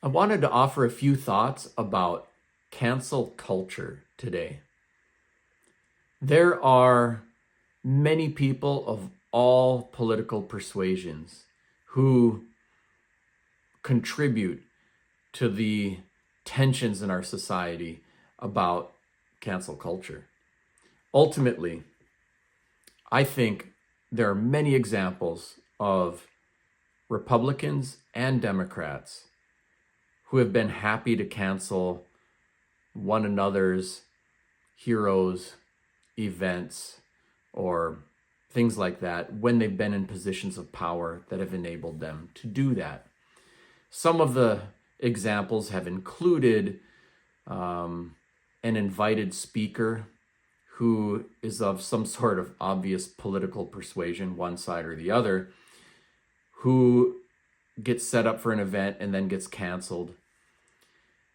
I wanted to offer a few thoughts about cancel culture today. There are many people of all political persuasions who contribute to the tensions in our society about cancel culture. Ultimately, I think there are many examples of Republicans and Democrats who have been happy to cancel one another's heroes, events, or things like that when they've been in positions of power that have enabled them to do that. Some of the examples have included an invited speaker who is of some sort of obvious political persuasion, one side or the other, who gets set up for an event and then gets canceled.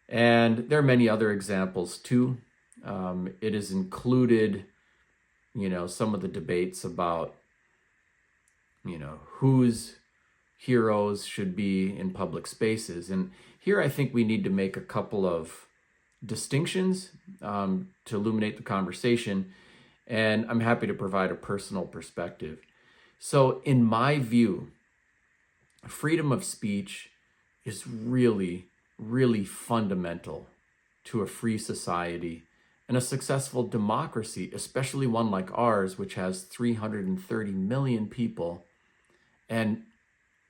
And there are many other examples too. It has included, some of the debates about, whose heroes should be in public spaces. And here I think we need to make a couple of distinctions to illuminate the conversation. And I'm happy to provide a personal perspective. So in my view, freedom of speech is really, really fundamental to a free society and a successful democracy, especially one like ours, which has 330 million people and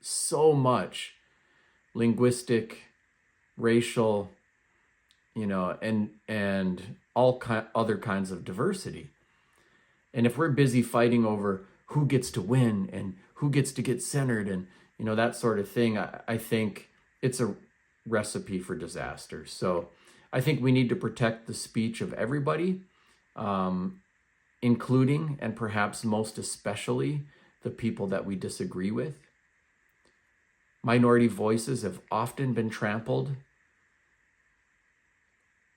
so much linguistic, racial, and all other kinds of diversity. And if we're busy fighting over who gets to win and who gets to get centered and that sort of thing, I think it's a recipe for disaster. So I think we need to protect the speech of everybody, including and perhaps most especially the people that we disagree with. Minority voices have often been trampled.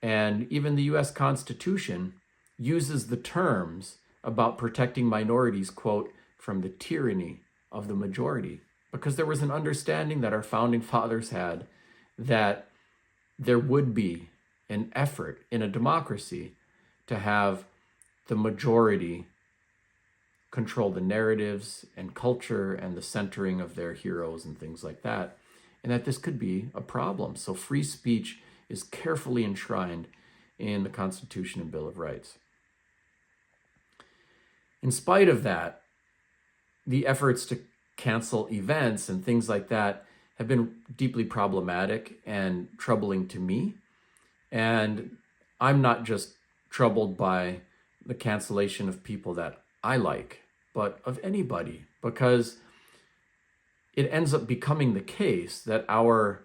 And even the US Constitution uses the terms about protecting minorities, quote, from the tyranny of the majority. Because there was an understanding that our founding fathers had that there would be an effort in a democracy to have the majority control the narratives and culture and the centering of their heroes and things like that, and that this could be a problem. So free speech is carefully enshrined in the Constitution and Bill of Rights. In spite of that, the efforts to cancel events and things like that have been deeply problematic and troubling to me. And I'm not just troubled by the cancellation of people that I like, but of anybody, because it ends up becoming the case that our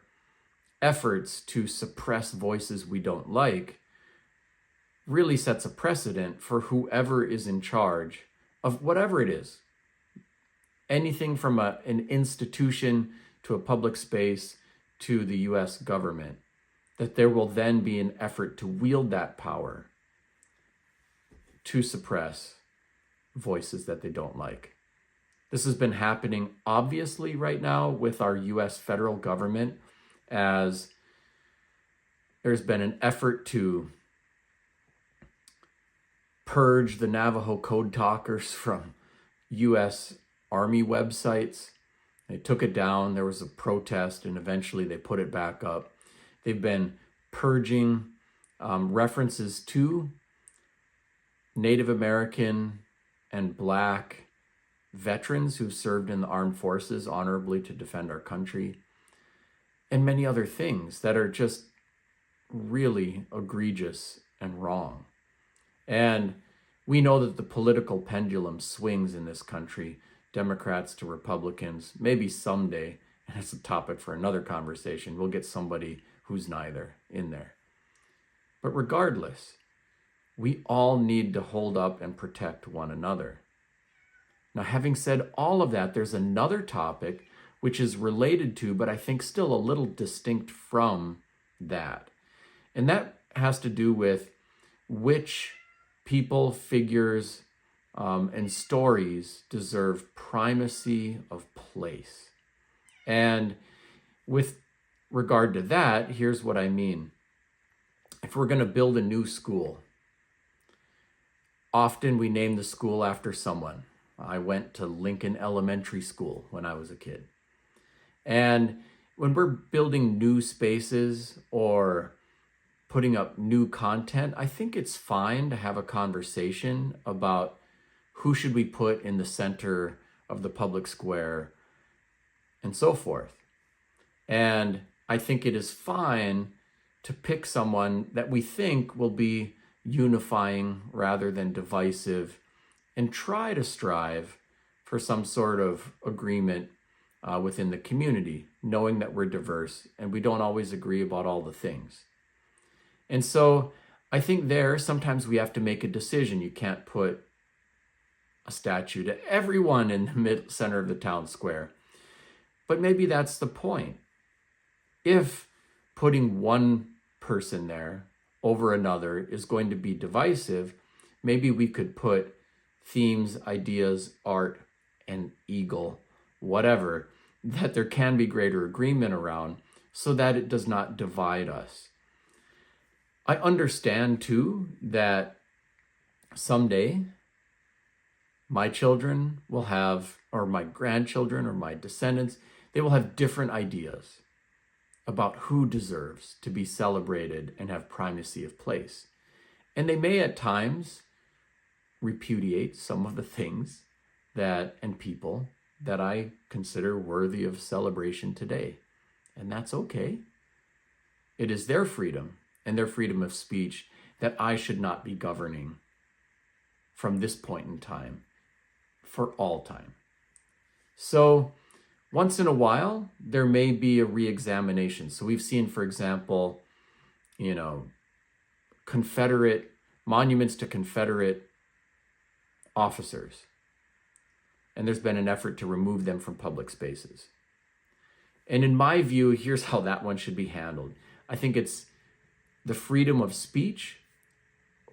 efforts to suppress voices we don't like really sets a precedent for whoever is in charge of whatever it is. Anything from an institution to a public space to the US government, that there will then be an effort to wield that power to suppress voices that they don't like. This has been happening obviously right now with our US federal government, as there's been an effort to purge the Navajo code talkers from US Army websites. They took it down. There was a protest, and eventually they put it back up. They've been purging references to Native American and Black veterans who've served in the armed forces honorably to defend our country, and many other things that are just really egregious and wrong. And we know that the political pendulum swings in this country, Democrats to Republicans. Maybe someday, and it's a topic for another conversation, we'll get somebody who's neither in there. But regardless, we all need to hold up and protect one another. Now, having said all of that, there's another topic which is related to, but I think still a little distinct from that. And that has to do with which people, figures, and stories deserve primacy of place. And with regard to that, here's what I mean. If we're going to build a new school, often we name the school after someone. I went to Lincoln Elementary School when I was a kid. And when we're building new spaces or putting up new content, I think it's fine to have a conversation about who should we put in the center of the public square and so forth. And I think it is fine to pick someone that we think will be unifying rather than divisive, and try to strive for some sort of agreement within the community, knowing that we're diverse and we don't always agree about all the things. And so I think sometimes we have to make a decision. You can't put a statue to everyone in the center of the town square. But maybe that's the point. If putting one person there over another is going to be divisive, maybe we could put themes, ideas, art, and eagle, whatever, that there can be greater agreement around so that it does not divide us. I understand too that someday my children will have, or my grandchildren or my descendants, they will have different ideas about who deserves to be celebrated and have primacy of place. And they may at times repudiate some of the things and people that I consider worthy of celebration today. And that's okay. It is their freedom and their freedom of speech that I should not be governing from this point in time for all time. So once in a while, there may be a re-examination. So we've seen, for example, Confederate monuments to Confederate officers. And there's been an effort to remove them from public spaces. And in my view, here's how that one should be handled. I think it's the freedom of speech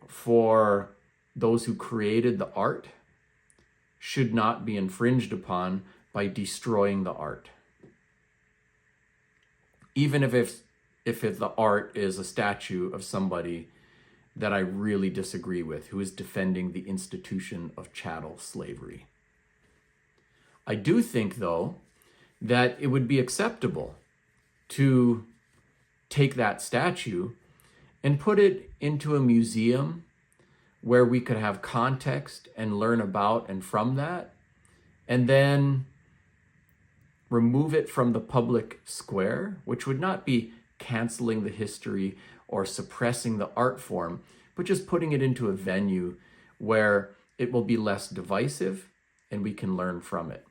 for those who created the art should not be infringed upon by destroying the art. Even if the art is a statue of somebody that I really disagree with, who is defending the institution of chattel slavery. I do think, though, that it would be acceptable to take that statue and put it into a museum where we could have context and learn about and from that, and then remove it from the public square, which would not be canceling the history or suppressing the art form, but just putting it into a venue where it will be less divisive and we can learn from it.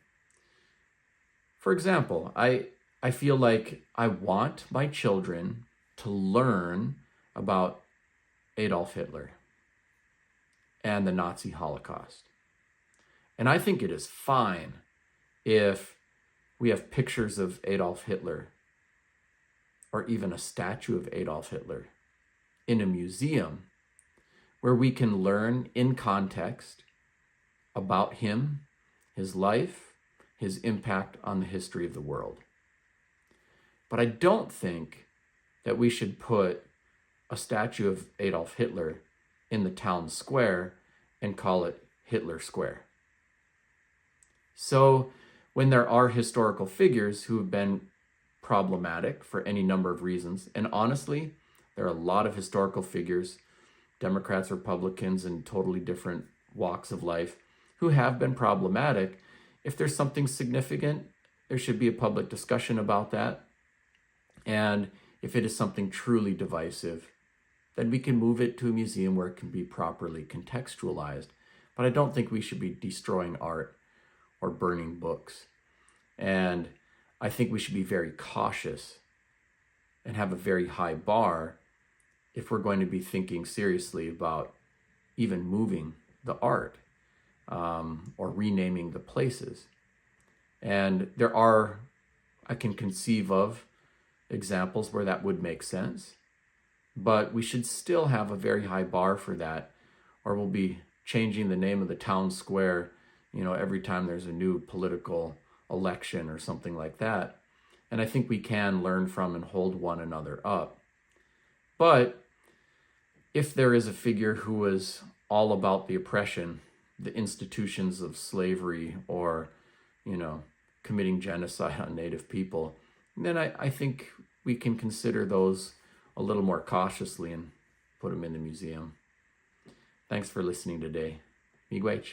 For example, I feel like I want my children to learn about Adolf Hitler and the Nazi Holocaust. And I think it is fine if we have pictures of Adolf Hitler or even a statue of Adolf Hitler in a museum where we can learn in context about him, his life, his impact on the history of the world. But I don't think that we should put a statue of Adolf Hitler in the town square and call it Hitler Square. So when there are historical figures who have been problematic for any number of reasons, and honestly, there are a lot of historical figures, Democrats, Republicans, and totally different walks of life, who have been problematic. If there's something significant, there should be a public discussion about that. And if it is something truly divisive, then we can move it to a museum where it can be properly contextualized. But I don't think we should be destroying art or burning books. And I think we should be very cautious and have a very high bar if we're going to be thinking seriously about even moving the art or renaming the places. And I can conceive of examples where that would make sense, but we should still have a very high bar for that, or we'll be changing the name of the town square, every time there's a new political election or something like that. And I think we can learn from and hold one another up. But if there is a figure who is all about the oppression, the institutions of slavery, or, committing genocide on Native people, then I think we can consider those a little more cautiously and put them in the museum. Thanks for listening today. Miigwech.